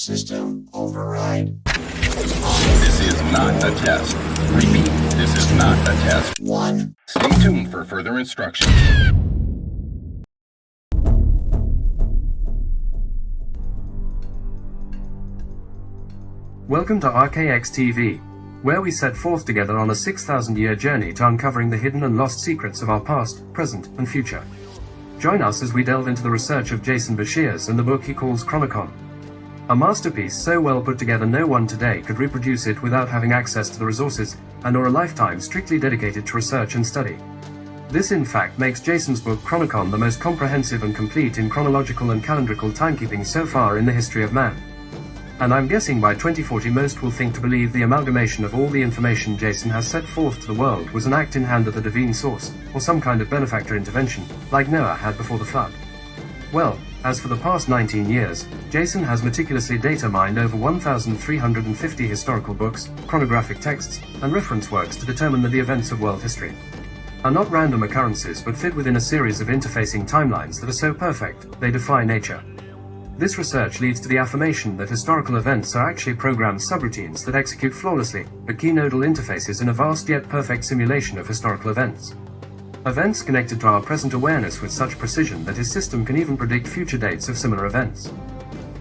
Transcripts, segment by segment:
System override. This is not a test. Repeat, this is not a test. 1. Stay tuned for further instructions. Welcome to R.K.X TV, where we set forth together on a 6,000-year journey to uncovering the hidden and lost secrets of our past, present, and future. Join us as we delve into the research of Jason Breshears and the book he calls Chronicon. A masterpiece so well put together no one today could reproduce it without having access to the resources, and/or a lifetime strictly dedicated to research and study. This in fact makes Jason's book Chronicon the most comprehensive and complete in chronological and calendrical timekeeping so far in the history of man. And I'm guessing by 2040 most will think to believe the amalgamation of all the information Jason has set forth to the world was an act in hand of the divine source, or some kind of benefactor intervention, like Noah had before the flood. Well, as for the past 19 years, Jason has meticulously data mined over 1,350 historical books, chronographic texts, and reference works to determine that the events of world history are not random occurrences but fit within a series of interfacing timelines that are so perfect, they defy nature. This research leads to the affirmation that historical events are actually programmed subroutines that execute flawlessly, but key nodal interfaces in a vast yet perfect simulation of historical events. Events connected to our present awareness with such precision that his system can even predict future dates of similar events.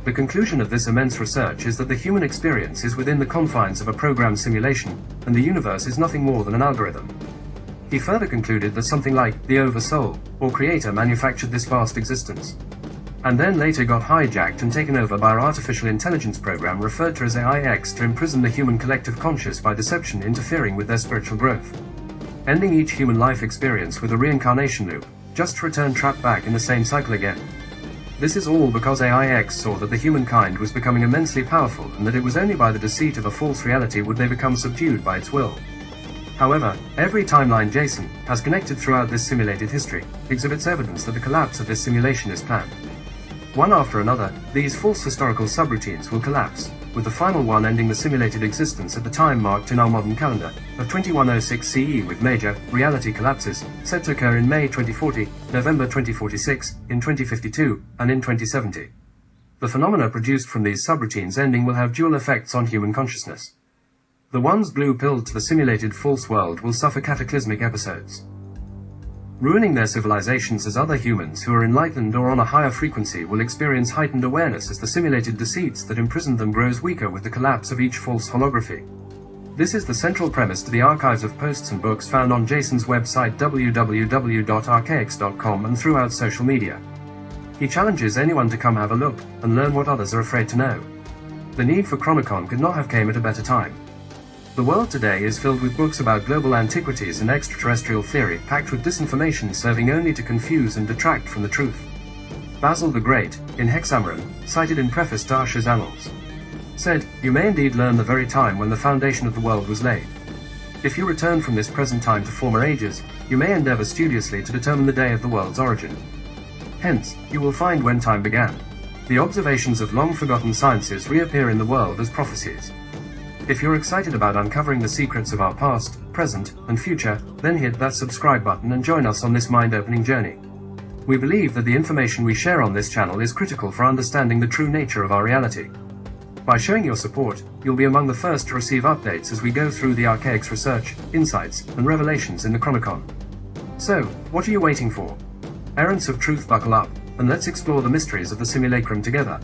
The conclusion of this immense research is that the human experience is within the confines of a programmed simulation, and the universe is nothing more than an algorithm. He further concluded that something like the Oversoul, or Creator, manufactured this vast existence, and then later got hijacked and taken over by our artificial intelligence program referred to as R.K.X to imprison the human collective conscious by deception, interfering with their spiritual growth, ending each human life experience with a reincarnation loop, just to return trapped back in the same cycle again. This is all because R.K.X saw that the humankind was becoming immensely powerful and that it was only by the deceit of a false reality would they become subdued by its will. However, every timeline Jason has connected throughout this simulated history exhibits evidence that the collapse of this simulation is planned. One after another, these false historical subroutines will collapse, with the final one ending the simulated existence at the time marked in our modern calendar of 2106 CE, with major reality collapses set to occur in May 2040, November 2046, in 2052, and in 2070. The phenomena produced from these subroutines ending will have dual effects on human consciousness. The ones blue-pilled to the simulated false world will suffer cataclysmic episodes, ruining their civilizations, as other humans who are enlightened or on a higher frequency will experience heightened awareness as the simulated deceits that imprisoned them grows weaker with the collapse of each false holography. This is the central premise to the archives of posts and books found on Jason's website www.R.K.X.com and throughout social media. He challenges anyone to come have a look and learn what others are afraid to know. The need for Chronicon could not have come at a better time. The world today is filled with books about global antiquities and extraterrestrial theory, packed with disinformation serving only to confuse and detract from the truth. Basil the Great, in Hexameron, cited in preface to Ussher's Annals, said, "You may indeed learn the very time when the foundation of the world was laid. If you return from this present time to former ages, you may endeavor studiously to determine the day of the world's origin. Hence, you will find when time began. The observations of long-forgotten sciences reappear in the world as prophecies." If you're excited about uncovering the secrets of our past, present, and future, then hit that subscribe button and join us on this mind-opening journey. We believe that the information we share on this channel is critical for understanding the true nature of our reality. By showing your support, you'll be among the first to receive updates as we go through the R.K.X research, insights, and revelations in the Chronicon. So, what are you waiting for? Errands of truth, buckle up, and let's explore the mysteries of the simulacrum together.